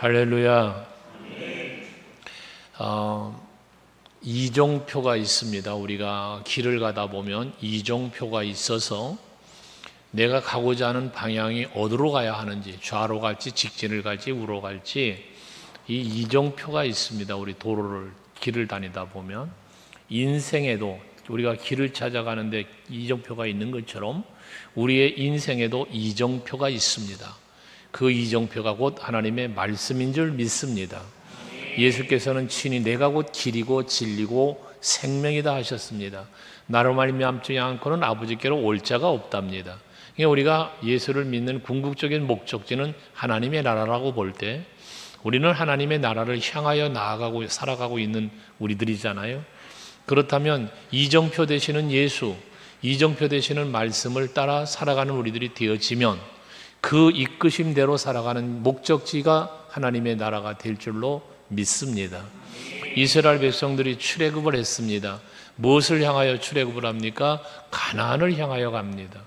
할렐루야. 이종표가 있습니다. 우리가 길을 가다 보면 이종표가 있어서 내가 가고자 하는 방향이 어디로 가야 하는지, 좌로 갈지 직진을 갈지 우로 갈지 이 이종표가 있습니다. 우리 길을 다니다 보면 인생에도 우리가 길을 찾아가는데 이종표가 있는 것처럼 우리의 인생에도 이종표가 있습니다. 그 이종표가 곧 하나님의 말씀인 줄 믿습니다. 예수께서는 친히 내가 곧 길이고 진리고 생명이다 하셨습니다. 나로 말미암지 않고는 아버지께로 올 자가 없답니다. 그러니까 우리가 예수를 믿는 궁극적인 목적지는 하나님의 나라라고 볼 때 우리는 하나님의 나라를 향하여 나아가고 살아가고 있는 우리들이잖아요. 그렇다면 이정표 되시는 예수, 이정표 되시는 말씀을 따라 살아가는 우리들이 되어지면 그 이끄심대로 살아가는 목적지가 하나님의 나라가 될 줄로 믿습니다. 이스라엘 백성들이 출애굽을 했습니다. 무엇을 향하여 출애굽을 합니까? 가나안을 향하여 갑니다.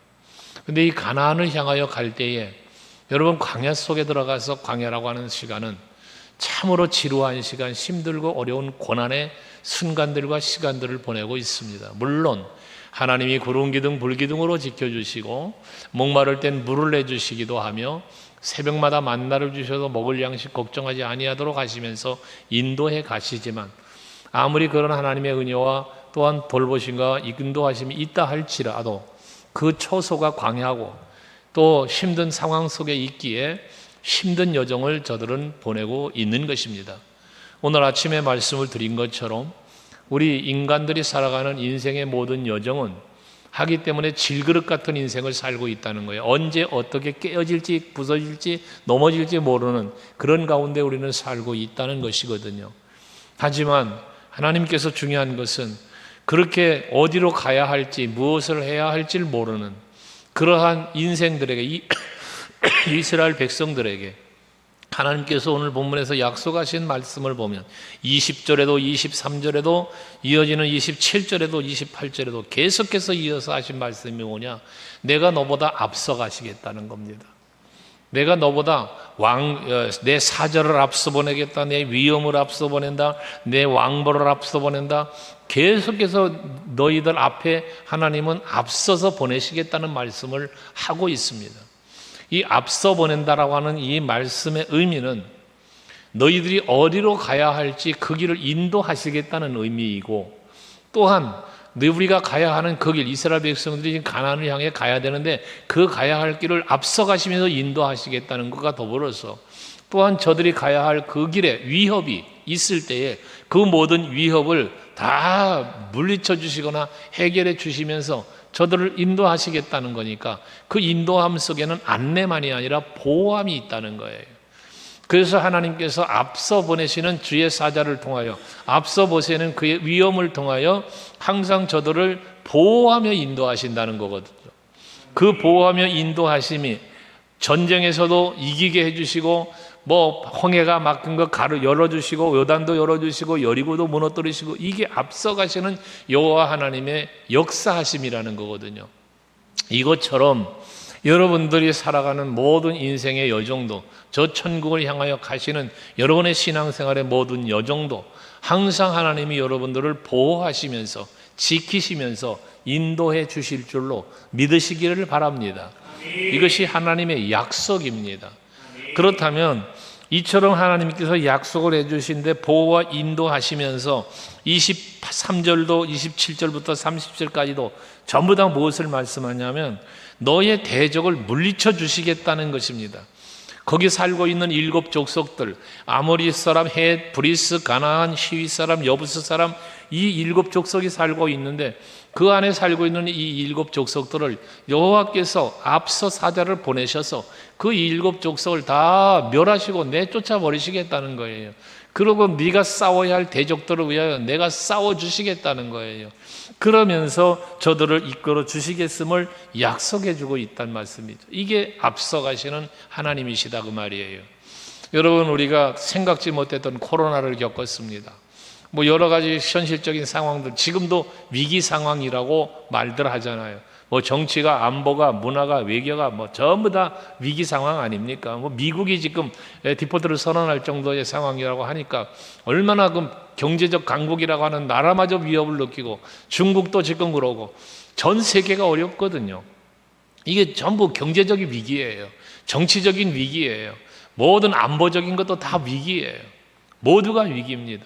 근데 이 가나안을 향하여 갈 때에 여러분 광야 속에 들어가서 광야라고 하는 시간은 참으로 지루한 시간, 힘들고 어려운 고난의 순간들과 시간들을 보내고 있습니다. 물론 하나님이 구름 기둥 불 기둥으로 지켜주시고 목마를 땐 물을 내주시기도 하며 새벽마다 만나를 주셔서 먹을 양식 걱정하지 아니하도록 하시면서 인도해 가시지만 아무리 그런 하나님의 은혜와 또한 돌보심과 인도하심이 있다 할지라도 그 초소가 광야고 또 힘든 상황 속에 있기에 힘든 여정을 저들은 보내고 있는 것입니다. 오늘 아침에 말씀을 드린 것처럼 우리 인간들이 살아가는 인생의 모든 여정은 하기 때문에 질그릇 같은 인생을 살고 있다는 거예요. 언제 어떻게 깨어질지 부서질지 넘어질지 모르는 그런 가운데 우리는 살고 있다는 것이거든요. 하지만 하나님께서 중요한 것은 그렇게 어디로 가야 할지 무엇을 해야 할지를 모르는 그러한 인생들에게 이스라엘 백성들에게 하나님께서 오늘 본문에서 약속하신 말씀을 보면 20절에도 23절에도 이어지는 27절에도 28절에도 계속해서 이어서 하신 말씀이 뭐냐? 내가 너보다 앞서 가시겠다는 겁니다. 내가 너보다 내 사절을 앞서 보내겠다, 내 위엄을 앞서 보낸다, 내 왕보를 앞서 보낸다. 계속해서 너희들 앞에 하나님은 앞서서 보내시겠다는 말씀을 하고 있습니다. 이 앞서 보낸다라고 하는 이 말씀의 의미는 너희들이 어디로 가야 할지 그 길을 인도하시겠다는 의미이고 또한 우리가 가야 하는 그 길, 이스라엘 백성들이 지금 가나안을 향해 가야 되는데 그 가야 할 길을 앞서 가시면서 인도하시겠다는 것과 더불어서 또한 저들이 가야 할 그 길에 위협이 있을 때에 그 모든 위협을 다 물리쳐 주시거나 해결해 주시면서 저들을 인도하시겠다는 거니까 그 인도함 속에는 안내만이 아니라 보호함이 있다는 거예요. 그래서 하나님께서 앞서 보내시는 주의 사자를 통하여 앞서 보시는 그의 위엄을 통하여 항상 저들을 보호하며 인도하신다는 거거든요. 그 보호하며 인도하심이 전쟁에서도 이기게 해주시고 홍해가 막힌 거 열어주시고 요단도 열어주시고 여리고도 무너뜨리시고 이게 앞서가시는 여호와 하나님의 역사하심이라는 거거든요. 이것처럼 여러분들이 살아가는 모든 인생의 여정도 저 천국을 향하여 가시는 여러분의 신앙생활의 모든 여정도 항상 하나님이 여러분들을 보호하시면서 지키시면서 인도해 주실 줄로 믿으시기를 바랍니다. 이것이 하나님의 약속입니다. 그렇다면 이처럼 하나님께서 약속을 해주신데 보호와 인도하시면서 23절도 27절부터 30절까지도 전부 다 무엇을 말씀하냐면 너의 대적을 물리쳐 주시겠다는 것입니다. 거기 살고 있는 7 족속들 아모리 사람, 헷, 브리스, 가나안, 히위 사람, 여부스 사람 이 7 족속이 살고 있는데 그 안에 살고 있는 이 7 족속들을 여호와께서 앞서 사자를 보내셔서 그 7 족속을 다 멸하시고 내쫓아 버리시겠다는 거예요. 그리고 네가 싸워야 할 대적들을 위하여 내가 싸워주시겠다는 거예요. 그러면서 저들을 이끌어 주시겠음을 약속해 주고 있다는 말씀이죠. 이게 앞서가시는 하나님이시다 그 말이에요. 여러분 우리가 생각지 못했던 코로나를 겪었습니다. 여러 가지 현실적인 상황들 지금도 위기 상황이라고 말들 하잖아요. 뭐 정치가, 안보가, 문화가, 외교가 뭐 전부 다 위기 상황 아닙니까? 뭐 미국이 지금 디폴트를 선언할 정도의 상황이라고 하니까 얼마나 그 경제적 강국이라고 하는 나라마저 위협을 느끼고, 중국도 지금 그러고 전 세계가 어렵거든요. 이게 전부 경제적인 위기예요. 정치적인 위기예요. 모든 안보적인 것도 다 위기예요. 모두가 위기입니다.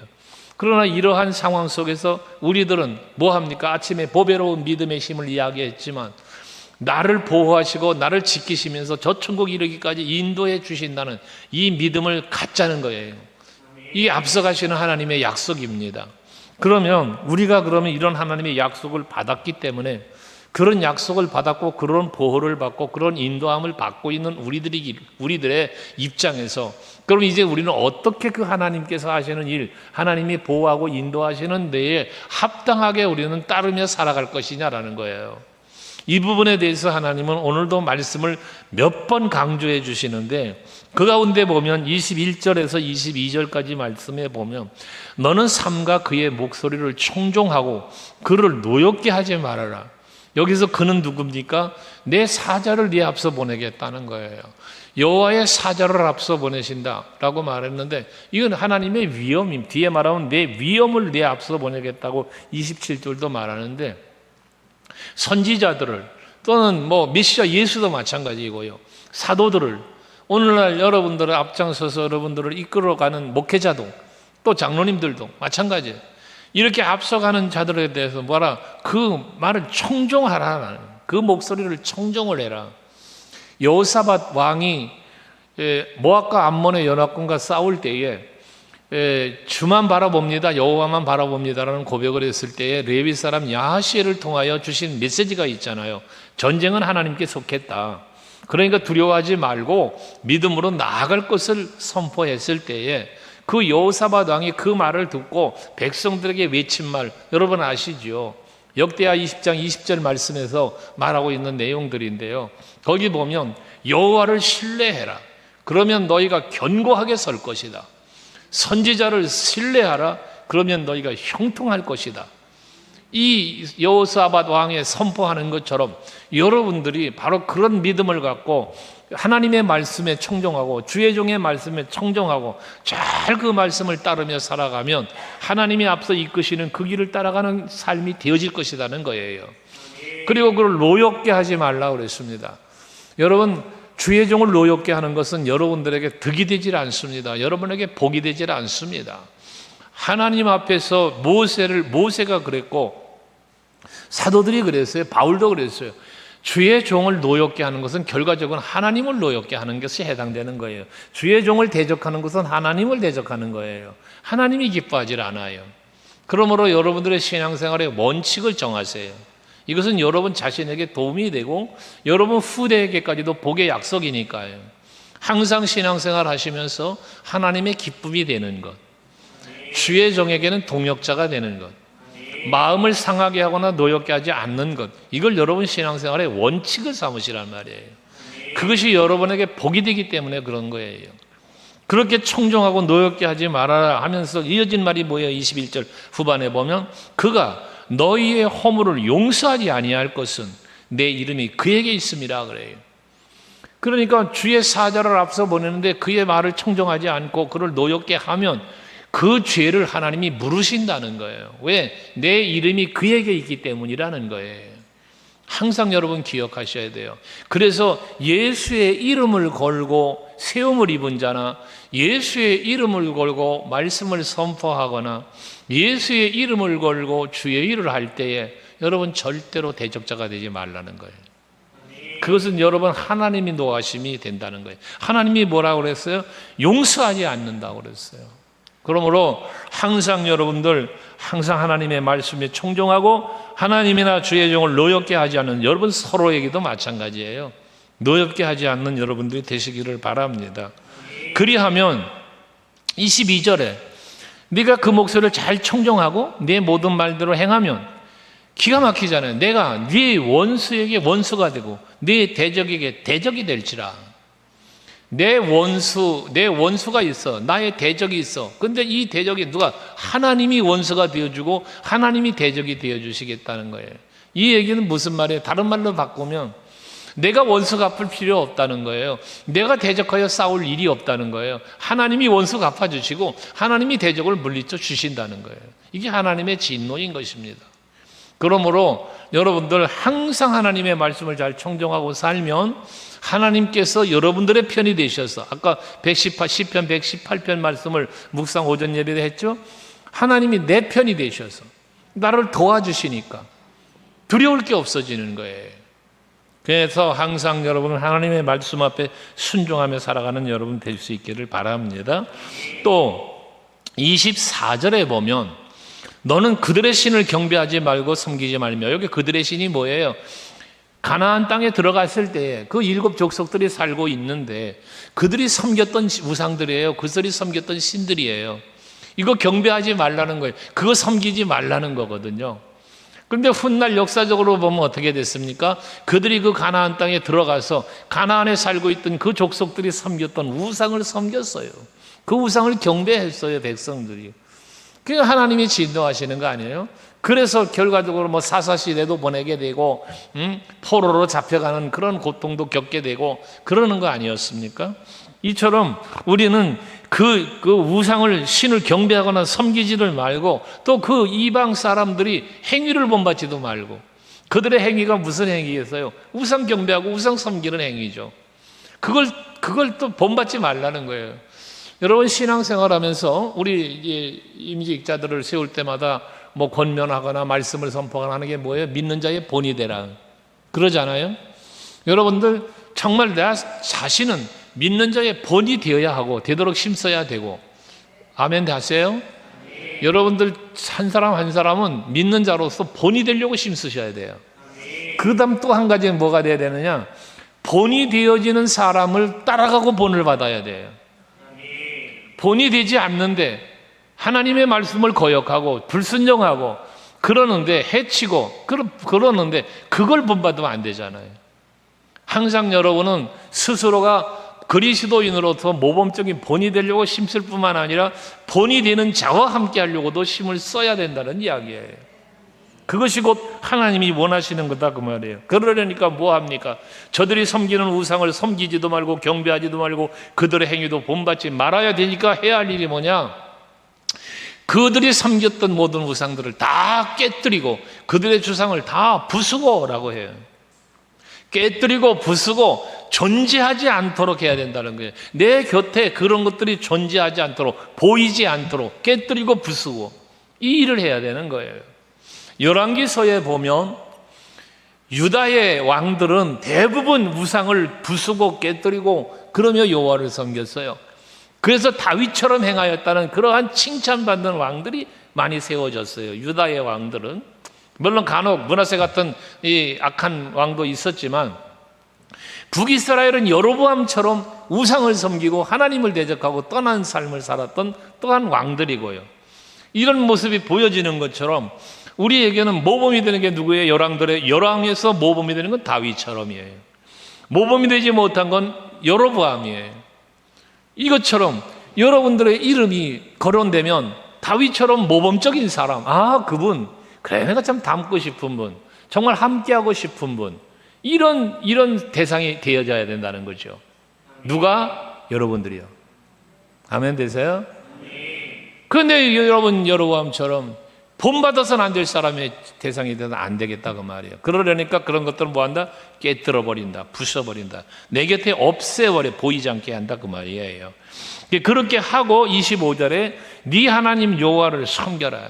그러나 이러한 상황 속에서 우리들은 뭐 합니까? 아침에 보배로운 믿음의 힘을 이야기했지만 나를 보호하시고 나를 지키시면서 저 천국 이르기까지 인도해 주신다는 이 믿음을 갖자는 거예요. 이 앞서가시는 하나님의 약속입니다. 그러면 우리가 이런 하나님의 약속을 받았기 때문에, 그런 약속을 받았고 그런 보호를 받고 그런 인도함을 받고 있는 우리들의 입장에서, 그럼 이제 우리는 어떻게 그 하나님께서 하시는 일, 하나님이 보호하고 인도하시는 데에 합당하게 우리는 따르며 살아갈 것이냐라는 거예요. 이 부분에 대해서 하나님은 오늘도 말씀을 몇 번 강조해 주시는데, 그 가운데 보면 21절에서 22절까지 말씀해 보면, 너는 삼가 그의 목소리를 청종하고 그를 노엽게 하지 말아라. 여기서 그는 누굽니까? 내 사자를 네 앞서 보내겠다는 거예요. 여호와의 사자를 앞서 보내신다라고 말했는데, 이건 하나님의 위엄임. 뒤에 말하면 내 위엄을 네 앞서 보내겠다고 27절도 말하는데, 선지자들을, 또는 뭐 메시아 예수도 마찬가지고요, 사도들을, 오늘날 여러분들을 앞장서서 여러분들을 이끌어가는 목회자도, 또 장로님들도 마찬가지예요. 이렇게 앞서가는 자들에 대해서 그 말을 청종하라. 그 목소리를 청종을 해라. 여호사밧 왕이 모압과 암몬의 연합군과 싸울 때에 주만 바라봅니다, 여호와만 바라봅니다라는 고백을 했을 때에 레위 사람 야하시엘을 통하여 주신 메시지가 있잖아요. 전쟁은 하나님께 속했다. 그러니까 두려워하지 말고 믿음으로 나아갈 것을 선포했을 때에, 그 여호사밧 왕이 그 말을 듣고 백성들에게 외친 말 여러분 아시죠? 역대하 20장 20절 말씀에서 말하고 있는 내용들인데요, 거기 보면 여호와를 신뢰해라. 그러면 너희가 견고하게 설 것이다. 선지자를 신뢰하라. 그러면 너희가 형통할 것이다. 이 여호사밧 왕의 선포하는 것처럼 여러분들이 바로 그런 믿음을 갖고 하나님의 말씀에 청종하고 주의 종의 말씀에 청종하고 잘 그 말씀을 따르며 살아가면 하나님이 앞서 이끄시는 그 길을 따라가는 삶이 되어질 것이라는 거예요. 그리고 그걸 노엽게 하지 말라고 그랬습니다. 여러분, 주의 종을 노엽게 하는 것은 여러분들에게 득이 되질 않습니다. 여러분에게 복이 되질 않습니다. 하나님 앞에서 모세가 그랬고 사도들이 그랬어요. 바울도 그랬어요. 주의 종을 노엽게 하는 것은 결과적으로 하나님을 노엽게 하는 것이 해당되는 거예요. 주의 종을 대적하는 것은 하나님을 대적하는 거예요. 하나님이 기뻐하지 않아요. 그러므로 여러분들의 신앙생활의 원칙을 정하세요. 이것은 여러분 자신에게 도움이 되고 여러분 후대에게까지도 복의 약속이니까요. 항상 신앙생활 하시면서 하나님의 기쁨이 되는 것, 주의 종에게는 동역자가 되는 것, 마음을 상하게 하거나 노엽게 하지 않는 것, 이걸 여러분 신앙생활의 원칙을 삼으시란 말이에요. 그것이 여러분에게 복이 되기 때문에 그런 거예요. 그렇게 청종하고 노엽게 하지 말아라 하면서 이어진 말이 뭐예요? 21절 후반에 보면 그가 너희의 허물을 용서하지 아니할 것은 내 이름이 그에게 있음이라 그래요. 그러니까 주의 사자를 앞서 보내는데 그의 말을 청종하지 않고 그를 노엽게 하면 그 죄를 하나님이 물으신다는 거예요. 왜? 내 이름이 그에게 있기 때문이라는 거예요. 항상 여러분 기억하셔야 돼요. 그래서 예수의 이름을 걸고 세움을 입은 자나 예수의 이름을 걸고 말씀을 선포하거나 예수의 이름을 걸고 주의 일을 할 때에 여러분 절대로 대적자가 되지 말라는 거예요. 그것은 여러분 하나님이 노하심이 된다는 거예요. 하나님이 뭐라고 그랬어요? 용서하지 않는다고 그랬어요. 그러므로 항상 여러분들 항상 하나님의 말씀에 청종하고 하나님이나 주의 종을 노엽게 하지 않는 여러분 서로에게도 마찬가지예요. 노엽게 하지 않는 여러분들이 되시기를 바랍니다. 그리하면 22절에 네가 그 목소리를 잘 청종하고 네 모든 말대로 행하면 기가 막히잖아요. 내가 네 원수에게 원수가 되고 네 대적에게 대적이 될지라. 내 원수가 있어. 나의 대적이 있어. 근데 이 대적이 누가? 하나님이 원수가 되어주고 하나님이 대적이 되어주시겠다는 거예요. 이 얘기는 무슨 말이에요? 다른 말로 바꾸면 내가 원수 갚을 필요 없다는 거예요. 내가 대적하여 싸울 일이 없다는 거예요. 하나님이 원수 갚아주시고 하나님이 대적을 물리쳐 주신다는 거예요. 이게 하나님의 진노인 것입니다. 그러므로 여러분들 항상 하나님의 말씀을 잘 청정하고 살면 하나님께서 여러분들의 편이 되셔서, 아까 시편 118편 말씀을 묵상 오전 예배에 했죠. 하나님이 내 편이 되셔서 나를 도와주시니까 두려울 게 없어지는 거예요. 그래서 항상 여러분은 하나님의 말씀 앞에 순종하며 살아가는 여러분 될 수 있기를 바랍니다. 또 24절에 보면 너는 그들의 신을 경배하지 말고 섬기지 말며, 여기 그들의 신이 뭐예요? 가나안 땅에 들어갔을 때 그 7 족속들이 살고 있는데 그들이 섬겼던 우상들이에요. 그들이 섬겼던 신들이에요. 이거 경배하지 말라는 거예요. 그거 섬기지 말라는 거거든요. 그런데 훗날 역사적으로 보면 어떻게 됐습니까? 그들이 그 가나안 땅에 들어가서 가나안에 살고 있던 그 족속들이 섬겼던 우상을 섬겼어요. 그 우상을 경배했어요, 백성들이. 그게 하나님이 진노하시는 거 아니에요? 그래서 결과적으로 뭐 사사시대도 보내게 되고 포로로 잡혀가는 그런 고통도 겪게 되고 그러는 거 아니었습니까? 이처럼 우리는 그 우상을, 신을 경배하거나 섬기지를 말고, 또 그 이방 사람들이 행위를 본받지도 말고, 그들의 행위가 무슨 행위겠어요? 우상 경배하고 우상 섬기는 행위죠. 그걸 또 본받지 말라는 거예요. 여러분, 신앙생활하면서 우리 이제 임직자들을 세울 때마다 뭐 권면하거나 말씀을 선포하거나 하는 게 뭐예요? 믿는 자의 본이 되라 그러잖아요. 여러분들 정말 내 자신은 믿는 자의 본이 되어야 하고 되도록 힘써야 되고, 아멘 하세요? 여러분들 한 사람 한 사람은 믿는 자로서 본이 되려고 힘쓰셔야 돼요. 그 다음 또 한 가지는 뭐가 돼야 되느냐? 본이 되어지는 사람을 따라가고 본을 받아야 돼요. 본이 되지 않는데 하나님의 말씀을 거역하고 불순종하고 그러는데, 해치고 그러는데 그걸 본받으면 안 되잖아요. 항상 여러분은 스스로가 그리스도인으로서 모범적인 본이 되려고 힘쓸 뿐만 아니라 본이 되는 자와 함께 하려고도 힘을 써야 된다는 이야기예요. 그것이 곧 하나님이 원하시는 거다 그 말이에요. 그러려니까 뭐 합니까? 저들이 섬기는 우상을 섬기지도 말고 경배하지도 말고 그들의 행위도 본받지 말아야 되니까 해야 할 일이 뭐냐? 그들이 섬겼던 모든 우상들을 다 깨뜨리고 그들의 주상을 다 부수고라고 해요. 깨뜨리고 부수고 존재하지 않도록 해야 된다는 거예요. 내 곁에 그런 것들이 존재하지 않도록, 보이지 않도록 깨뜨리고 부수고, 이 일을 해야 되는 거예요. 열왕기서에 보면 유다의 왕들은 대부분 우상을 부수고 깨뜨리고 그러며 여호와를 섬겼어요. 그래서 다윗처럼 행하였다는 그러한 칭찬받는 왕들이 많이 세워졌어요. 유다의 왕들은 물론 간혹 므낫세 같은 이 악한 왕도 있었지만, 북이스라엘은 여로보암처럼 우상을 섬기고 하나님을 대적하고 떠난 삶을 살았던 또한 왕들이고요. 이런 모습이 보여지는 것처럼 우리에게는 모범이 되는 게 누구예요? 열왕에서 모범이 되는 건 다윗처럼이에요. 모범이 되지 못한 건 여로보암이에요. 이것처럼 여러분들의 이름이 거론되면 다윗처럼 모범적인 사람, 그분, 그래, 내가 참 닮고 싶은 분, 정말 함께하고 싶은 분, 이런 대상이 되어져야 된다는 거죠. 누가? 여러분들이요. 아멘 되세요? 그런데 여러분, 여로보암처럼 본받아서는 안 될 사람의 대상이 되면 안 되겠다 그 말이에요. 그러려니까 그런 것들을 뭐한다? 깨뜨려버린다, 부숴버린다, 내 곁에 없애버려, 보이지 않게 한다 그 말이에요. 그렇게 하고 25절에 네 하나님 여호와를 섬겨라.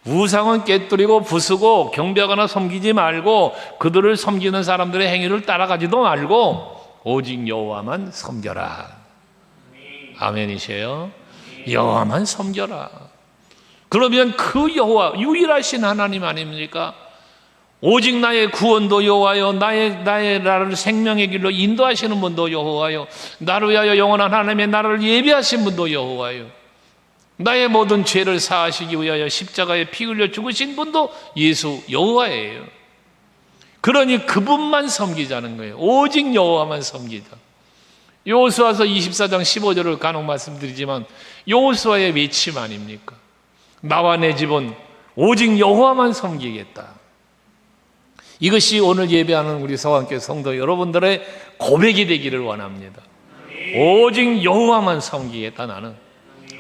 우상은 깨뜨리고 부수고 경배하거나 섬기지 말고 그들을 섬기는 사람들의 행위를 따라가지도 말고 오직 여호와만 섬겨라. 아멘이세요? 여호와만 섬겨라. 그러면 그 여호와, 유일하신 하나님 아닙니까? 오직 나의 구원도 여호와요, 나를 생명의 길로 인도하시는 분도 여호와요, 나를 위하여 영원한 하나님의 나라를 예비하신 분도 여호와요, 나의 모든 죄를 사하시기 위하여 십자가에 피 흘려 죽으신 분도 예수 여호와예요. 그러니 그분만 섬기자는 거예요. 오직 여호와만 섬기자. 여호수아서 24장 15절을 간혹 말씀드리지만 여호수아의 외침 아닙니까? 나와 내 집은 오직 여호와만 섬기겠다. 이것이 오늘 예배하는 우리 서강교회 성도 여러분들의 고백이 되기를 원합니다. 오직 여호와만 섬기겠다. 나는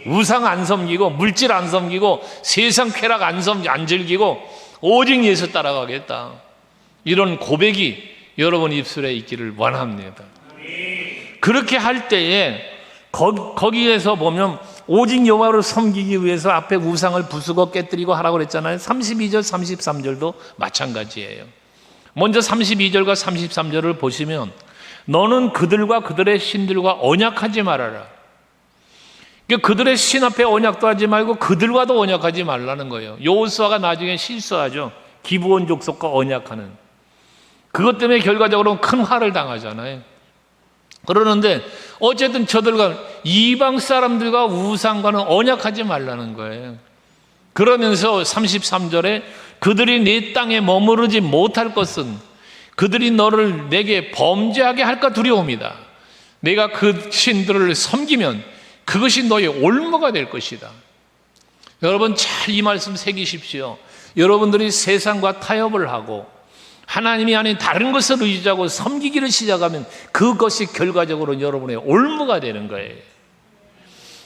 우상 안 섬기고 물질 안 섬기고 세상 쾌락 안 즐기고 오직 예수 따라가겠다. 이런 고백이 여러분 입술에 있기를 원합니다. 그렇게 할 때에 거기에서 보면 오직 여호와를 섬기기 위해서 앞에 우상을 부수고 깨뜨리고 하라고 그랬잖아요. 32절 33절도 마찬가지예요. 먼저 32절과 33절을 보시면 너는 그들과 그들의 신들과 언약하지 말아라. 그들의 신 앞에 언약도 하지 말고 그들과도 언약하지 말라는 거예요. 여호수아가 나중에 실수하죠. 기브온 족속과 언약하는. 그것 때문에 결과적으로 큰 화를 당하잖아요. 그러는데 어쨌든 저들과 이방 사람들과 우상과는 언약하지 말라는 거예요. 그러면서 33절에 그들이 네 땅에 머무르지 못할 것은 그들이 너를 내게 범죄하게 할까 두려움이다. 내가 그 신들을 섬기면 그것이 너의 올무가 될 것이다. 여러분 잘 이 말씀 새기십시오. 여러분들이 세상과 타협을 하고 하나님이 아닌 다른 것을 의지하고 섬기기를 시작하면 그것이 결과적으로 여러분의 올무가 되는 거예요.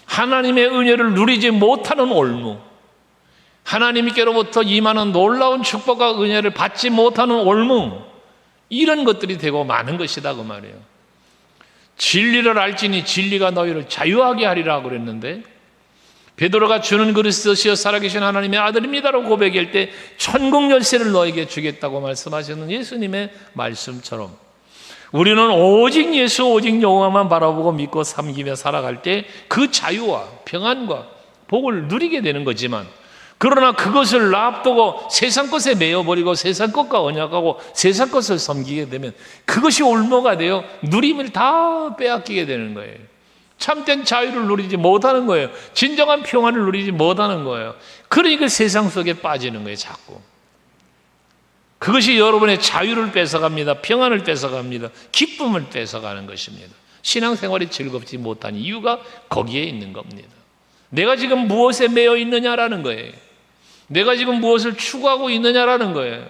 하나님의 은혜를 누리지 못하는 올무, 하나님께로부터 임하는 놀라운 축복과 은혜를 받지 못하는 올무, 이런 것들이 되고 많은 것이다 그 말이에요. 진리를 알지니 진리가 너희를 자유하게 하리라고 그랬는데 베드로가 주는 그리스도시여 살아계신 하나님의 아들입니다라고 고백할 때 천국 열쇠를 너에게 주겠다고 말씀하시는 예수님의 말씀처럼 우리는 오직 예수 오직 여호와만 바라보고 믿고 섬기며 살아갈 때 그 자유와 평안과 복을 누리게 되는 거지만, 그러나 그것을 앞두고 세상 것에 매여버리고 세상 것과 언약하고 세상 것을 섬기게 되면 그것이 올무가 되어 누림을 다 빼앗기게 되는 거예요. 참된 자유를 누리지 못하는 거예요. 진정한 평안을 누리지 못하는 거예요. 그러니까 세상 속에 빠지는 거예요, 자꾸. 그것이 여러분의 자유를 뺏어갑니다. 평안을 뺏어갑니다. 기쁨을 뺏어가는 것입니다. 신앙생활이 즐겁지 못한 이유가 거기에 있는 겁니다. 내가 지금 무엇에 매여 있느냐라는 거예요. 내가 지금 무엇을 추구하고 있느냐라는 거예요.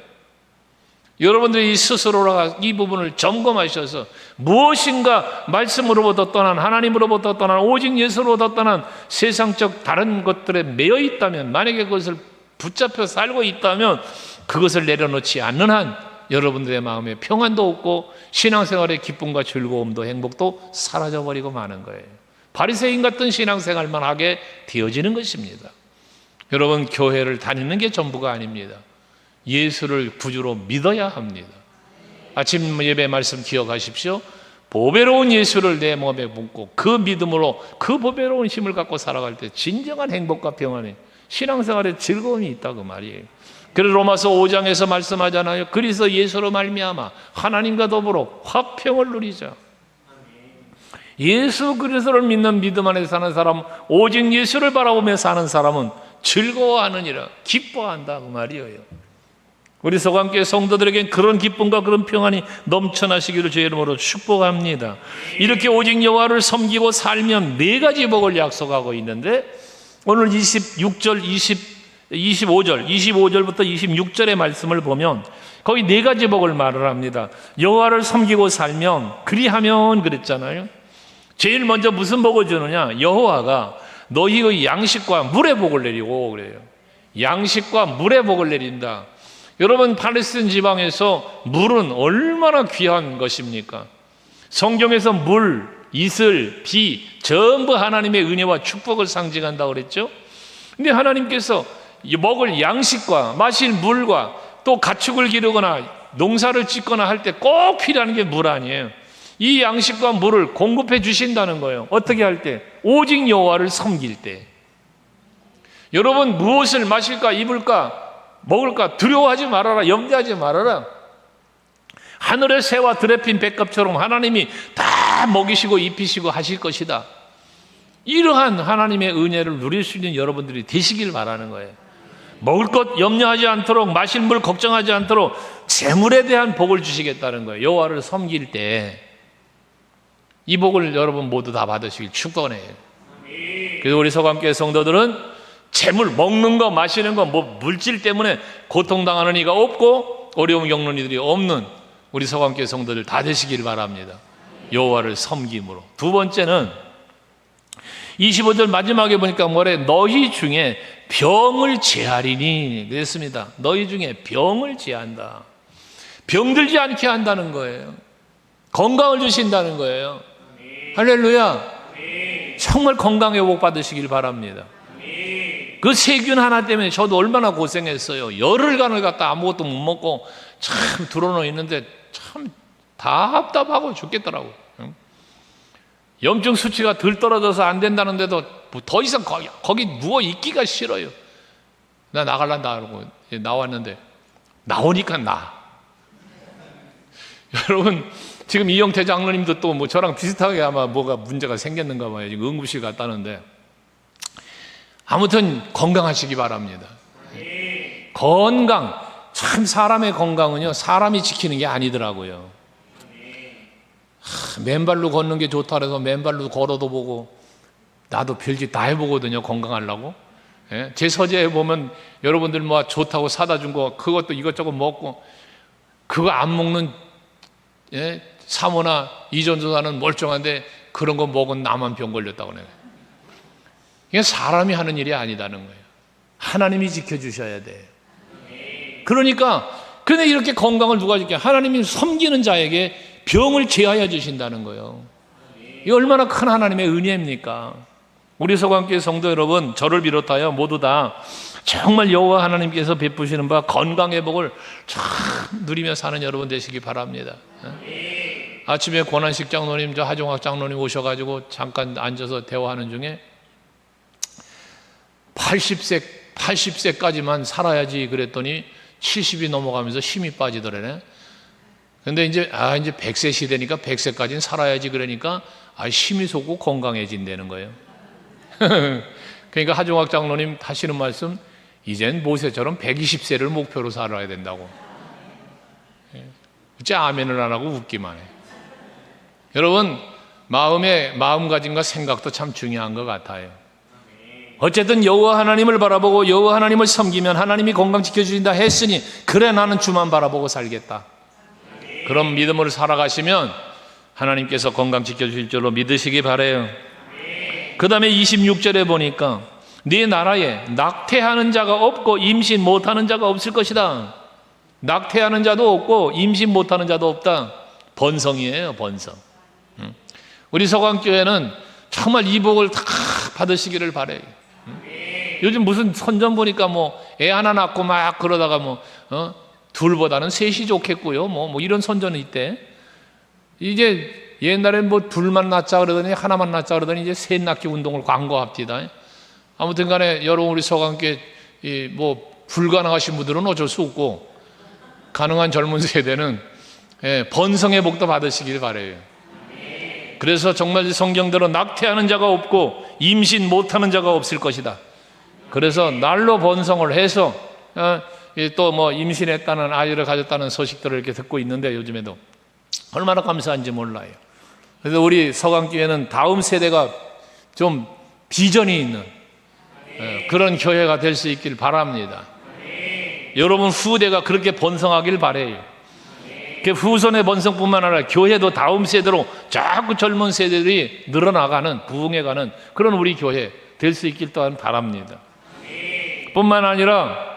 여러분들이 스스로가 이 부분을 점검하셔서 무엇인가 말씀으로부터 떠난, 하나님으로부터 떠난, 오직 예수로부터 떠난 세상적 다른 것들에 매여 있다면, 만약에 그것을 붙잡혀 살고 있다면 그것을 내려놓지 않는 한 여러분들의 마음에 평안도 없고 신앙생활의 기쁨과 즐거움도 행복도 사라져버리고 마는 거예요. 바리새인 같은 신앙생활만 하게 되어지는 것입니다. 여러분, 교회를 다니는 게 전부가 아닙니다. 예수를 구주로 믿어야 합니다. 아침 예배 말씀 기억하십시오. 보배로운 예수를 내 몸에 묻고 그 믿음으로 그 보배로운 힘을 갖고 살아갈 때 진정한 행복과 평안이, 신앙생활에 즐거움이 있다 그 말이에요. 그래서 로마서 5장에서 말씀하잖아요. 그리스도 예수로 말미암아 하나님과 더불어 화평을 누리자. 예수 그리스도를 믿는 믿음 안에 사는 사람, 오직 예수를 바라보며 사는 사람은 즐거워하느니라, 기뻐한다 그 말이에요. 우리 서강교회 성도들에겐 그런 기쁨과 그런 평안이 넘쳐나시기를 주의 이름으로 축복합니다. 이렇게 오직 여호와를 섬기고 살면 네 가지 복을 약속하고 있는데, 오늘 26절, 25절부터 26절의 말씀을 보면 거기 네 가지 복을 말을 합니다. 여호와를 섬기고 살면, 그리하면 그랬잖아요. 제일 먼저 무슨 복을 주느냐? 여호와가 너희의 양식과 물의 복을 내리고 그래요. 양식과 물의 복을 내린다. 여러분, 팔레스틴 지방에서 물은 얼마나 귀한 것입니까? 성경에서 물, 이슬, 비 전부 하나님의 은혜와 축복을 상징한다고 그랬죠. 근데 하나님께서 먹을 양식과 마실 물과 또 가축을 기르거나 농사를 짓거나 할 때 꼭 필요한 게 물 아니에요. 이 양식과 물을 공급해 주신다는 거예요. 어떻게 할 때? 오직 여호와를 섬길 때. 여러분, 무엇을 마실까 입을까 먹을까 두려워하지 말아라. 염려하지 말아라. 하늘의 새와 들에 핀 백합처럼 하나님이 다 먹이시고 입히시고 하실 것이다. 이러한 하나님의 은혜를 누릴 수 있는 여러분들이 되시길 바라는 거예요. 먹을 것 염려하지 않도록, 마실 물 걱정하지 않도록 재물에 대한 복을 주시겠다는 거예요. 여호와를 섬길 때 이 복을 여러분 모두 다 받으시길 축원해요. 그래서 우리 서강교회 성도들은 재물, 먹는 거 마시는 거, 뭐 물질 때문에 고통당하는 이가 없고, 어려움 겪는 이들이 없는 우리 서강교회 성도들 다 되시길 바랍니다. 여호와를 섬김으로. 두 번째는 25절 마지막에 보니까 뭐래? 너희 중에 병을 제하리니 그랬습니다. 너희 중에 병을 제한다. 병들지 않게 한다는 거예요. 건강을 주신다는 거예요. 할렐루야. 정말 건강 회복 받으시길 바랍니다. 그 세균 하나 때문에 저도 얼마나 고생했어요. 열흘간을 갖다 아무것도 못 먹고 참 드러누워 있는데 참 답답하고 죽겠더라고요. 염증 수치가 덜 떨어져서 안 된다는데도 더 이상 거기 누워 있기가 싫어요. 나 나갈란다 하고 나왔는데 나오니까 여러분 지금 이영태 장로님도 또 뭐 저랑 비슷하게 아마 뭐가 문제가 생겼는가 봐요. 지금 응급실 갔다는데 아무튼 건강하시기 바랍니다. 건강, 참 사람의 건강은요 사람이 지키는 게 아니더라고요. 맨발로 걷는 게 좋다 그래서 맨발로 걸어도 보고 나도 별짓 다 해보거든요. 건강하려고. 제 서재에 보면 여러분들 뭐 좋다고 사다 준 거 그것도 이것저것 먹고 그거 안 먹는 사모나 이전도사는 멀쩡한데 그런 거 먹은 나만 병 걸렸다고 그래요. 이게 사람이 하는 일이 아니다는 거예요. 하나님이 지켜주셔야 돼요. 그러니까 근데 이렇게 건강을 누가 지켜? 하나님이 섬기는 자에게 병을 제하여 주신다는 거예요. 이게 얼마나 큰 하나님의 은혜입니까? 우리 서강교회 성도 여러분, 저를 비롯하여 모두 다 정말 여호와 하나님께서 베푸시는 바 건강 회복을 참 누리며 사는 여러분 되시기 바랍니다. 아침에 권한식 장로님, 저 하종학 장로님 오셔가지고 잠깐 앉아서 대화하는 중에 80세까지만 살아야지 그랬더니 70이 넘어가면서 힘이 빠지더래네. 근데 이제 100세 시대니까 100세까지는 살아야지 그러니까 힘이 솟고 건강해진다는 거예요. 그러니까 하종학 장로님 하시는 말씀, 이젠 모세처럼 120세를 목표로 살아야 된다고. 어째 아멘을 안 하고 웃기만 해. 여러분, 마음가짐과 생각도 참 중요한 것 같아요. 어쨌든 여호와 하나님을 바라보고 여호와 하나님을 섬기면 하나님이 건강 지켜주신다 했으니 그래 나는 주만 바라보고 살겠다. 그런 믿음으로 살아가시면 하나님께서 건강 지켜주실 줄로 믿으시기 바라요. 그 다음에 26절에 보니까 네 나라에 낙태하는 자가 없고 임신 못하는 자가 없을 것이다. 낙태하는 자도 없고 임신 못하는 자도 없다. 번성이에요, 번성. 우리 서강교회는 정말 이 복을 다 받으시기를 바라요. 요즘 무슨 선전 보니까 뭐 애 하나 낳고 막 그러다가 둘보다는 셋이 좋겠고요. 뭐 이런 선전이 있대. 이제 옛날엔 뭐 둘만 낳자 그러더니 하나만 낳자 그러더니 이제 셋 낳기 운동을 광고합니다. 아무튼 간에 여러분 우리 서강교회 뭐 불가능하신 분들은 어쩔 수 없고 가능한 젊은 세대는 번성의 복도 받으시길 바라요. 그래서 정말 성경대로 낙태하는 자가 없고 임신 못하는 자가 없을 것이다. 그래서 날로 번성을 해서 또 뭐 임신했다는 아이를 가졌다는 소식들을 이렇게 듣고 있는데 요즘에도 얼마나 감사한지 몰라요. 그래서 우리 서강교회는 다음 세대가 좀 비전이 있는 그런 교회가 될 수 있길 바랍니다. 여러분 후대가 그렇게 번성하길 바라요. 그 후손의 번성뿐만 아니라 교회도 다음 세대로 자꾸 젊은 세대들이 늘어나가는 부흥해가는 그런 우리 교회 될 수 있길 또한 바랍니다. 뿐만 아니라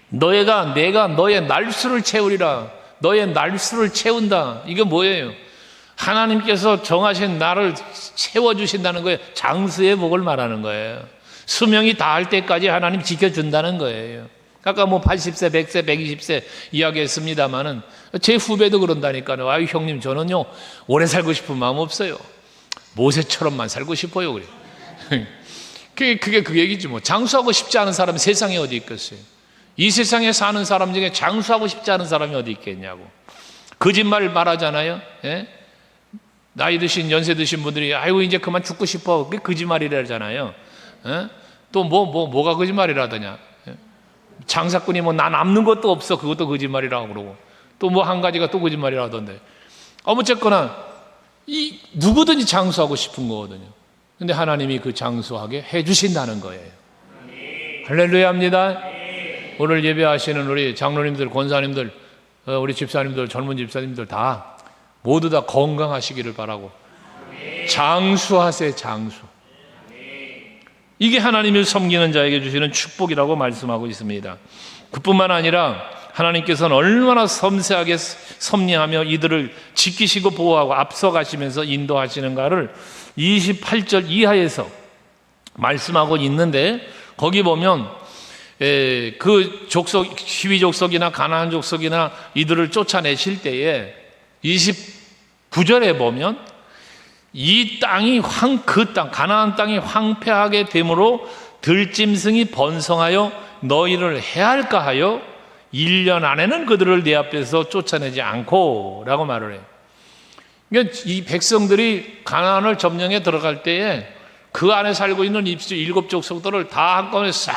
내가 너의 날수를 채우리라. 너의 날수를 채운다. 이게 뭐예요? 하나님께서 정하신 날을 채워주신다는 거예요. 장수의 복을 말하는 거예요. 수명이 다할 때까지 하나님 지켜준다는 거예요. 아까 뭐 80세, 100세, 120세 이야기했습니다마는 제 후배도 그런다니까요. 아유 형님 저는요 오래 살고 싶은 마음 없어요. 모세처럼만 살고 싶어요. 그래. 그게 그 얘기지 뭐. 장수하고 싶지 않은 사람이 세상에 어디 있겠어요. 이 세상에 사는 사람 중에 장수하고 싶지 않은 사람이 어디 있겠냐고. 거짓말 말하잖아요. 예? 나이 드신 연세 드신 분들이 아이고 이제 그만 죽고 싶어. 그게 거짓말이라잖아요. 예? 또 뭐가 거짓말이라더냐. 예? 장사꾼이 뭐 나 남는 것도 없어. 그것도 거짓말이라고 그러고 또 뭐 한 가지가 또 거짓말이라던데. 어쨌거나 누구든지 장수하고 싶은 거거든요. 근데 하나님이 그 장수하게 해주신다는 거예요. 할렐루야입니다. 오늘 예배하시는 우리 장로님들, 권사님들 우리 집사님들, 젊은 집사님들 다 모두 다 건강하시기를 바라고, 장수하세요. 장수. 이게 하나님을 섬기는 자에게 주시는 축복이라고 말씀하고 있습니다. 그뿐만 아니라 하나님께서는 얼마나 섬세하게 섭리하며 이들을 지키시고 보호하고 앞서가시면서 인도하시는가를 28절 이하에서 말씀하고 있는데, 거기 보면 그 족속, 시위 족속이나 가나안 족속이나 이들을 쫓아내실 때에 29절에 보면 이 땅이 그 땅, 가나안 땅이 황폐하게 되므로 들짐승이 번성하여 너희를 해할까 하여 1년 안에는 그들을 내 앞에서 쫓아내지 않고 라고 말을 해요. 그러니까 이 백성들이 가나안을 점령해 들어갈 때에 그 안에 살고 있는 7 족속들을 다 한꺼번에 싹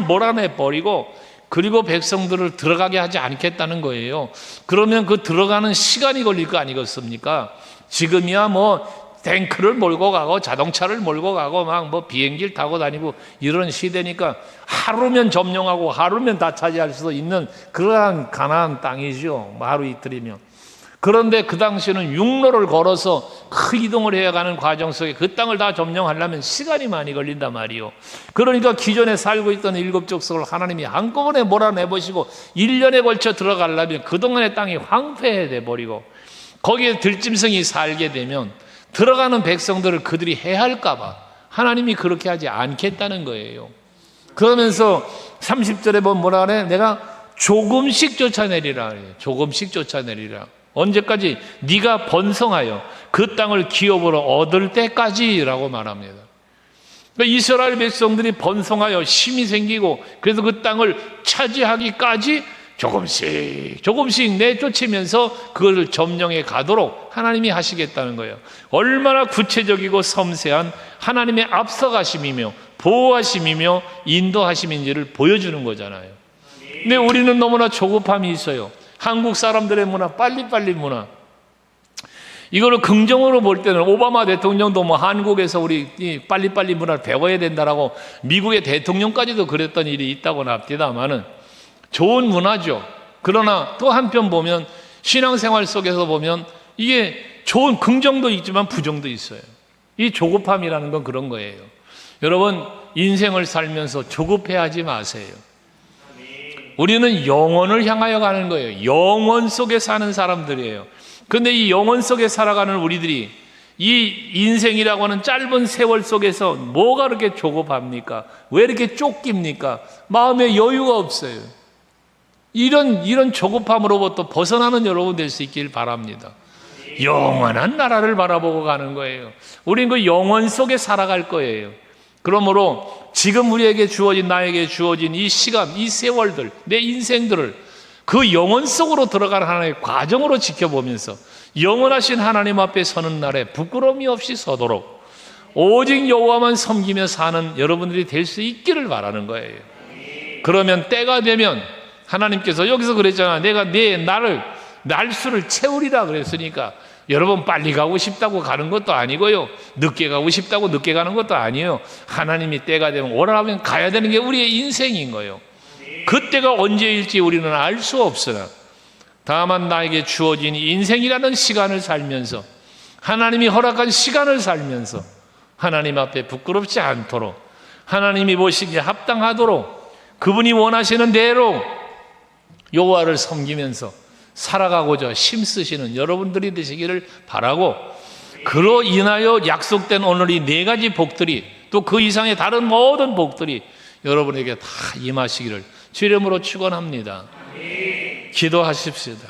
몰아내 버리고, 그리고 백성들을 들어가게 하지 않겠다는 거예요. 그러면 그 들어가는 시간이 걸릴 거 아니겠습니까? 지금이야 뭐 탱크를 몰고 가고 자동차를 몰고 가고 막 뭐 비행기를 타고 다니고 이런 시대니까 하루면 점령하고 하루면 다 차지할 수도 있는 그러한 가나안 땅이죠. 하루 이틀이면. 그런데 그 당시에는 육로를 걸어서 큰 이동을 해야 가는 과정 속에 그 땅을 다 점령하려면 시간이 많이 걸린단 말이요. 그러니까 기존에 살고 있던 7 족속을 하나님이 한꺼번에 몰아내보시고 1년에 걸쳐 들어가려면 그동안의 땅이 황폐해 버리고, 거기에 들짐승이 살게 되면 들어가는 백성들을 그들이 해할까 봐 하나님이 그렇게 하지 않겠다는 거예요. 그러면서 30절에 보면 뭐라 그래? 내가 조금씩 쫓아내리라. 조금씩 쫓아내리라. 언제까지? 네가 번성하여 그 땅을 기업으로 얻을 때까지라고 말합니다. 그러니까 이스라엘 백성들이 번성하여 힘이 생기고 그래서 그 땅을 차지하기까지 조금씩 내쫓으면서 그걸 점령해 가도록 하나님이 하시겠다는 거예요. 얼마나 구체적이고 섬세한 하나님의 앞서가심이며 보호하심이며 인도하심인지를 보여주는 거잖아요. 근데 우리는 너무나 조급함이 있어요. 한국 사람들의 문화, 빨리빨리 문화. 이거를 긍정으로 볼 때는 오바마 대통령도 뭐 한국에서 우리 빨리빨리 문화를 배워야 된다라고 미국의 대통령까지도 그랬던 일이 있다고는 합니다만은 좋은 문화죠. 그러나 또 한편 보면 신앙생활 속에서 보면 이게 좋은 긍정도 있지만 부정도 있어요. 이 조급함이라는 건 그런 거예요. 여러분, 인생을 살면서 조급해하지 마세요. 우리는 영혼을 향하여 가는 거예요. 영혼 속에 사는 사람들이에요. 그런데 이 영혼 속에 살아가는 우리들이 이 인생이라고 하는 짧은 세월 속에서 뭐가 그렇게 조급합니까? 왜 이렇게 쫓깁니까? 마음에 여유가 없어요. 이런 조급함으로부터 벗어나는 여러분 될 수 있길 바랍니다. 영원한 나라를 바라보고 가는 거예요. 우린 그 영혼 속에 살아갈 거예요. 그러므로 지금 우리에게 주어진, 나에게 주어진 이 시간, 이 세월들, 내 인생들을 그 영혼 속으로 들어가는 하나님의 과정으로 지켜보면서 영원하신 하나님 앞에 서는 날에 부끄러움이 없이 서도록 오직 여호와만 섬기며 사는 여러분들이 될 수 있기를 바라는 거예요. 그러면 때가 되면 하나님께서 여기서 그랬잖아. 내가 내 날수를 채우리라 그랬으니까 여러분 빨리 가고 싶다고 가는 것도 아니고요. 늦게 가고 싶다고 늦게 가는 것도 아니에요. 하나님이 때가 되면 오라면 가야 되는 게 우리의 인생인 거예요. 그때가 언제일지 우리는 알 수 없으나 다만 나에게 주어진 인생이라는 시간을 살면서 하나님이 허락한 시간을 살면서 하나님 앞에 부끄럽지 않도록 하나님이 보시기에 합당하도록 그분이 원하시는 대로 여호와를 섬기면서 살아가고자 힘쓰시는 여러분들이 되시기를 바라고, 그로 인하여 약속된 오늘 이 4가지 복들이 또 그 이상의 다른 모든 복들이 여러분에게 다 임하시기를 주 이름으로 축원합니다. 기도하십시다.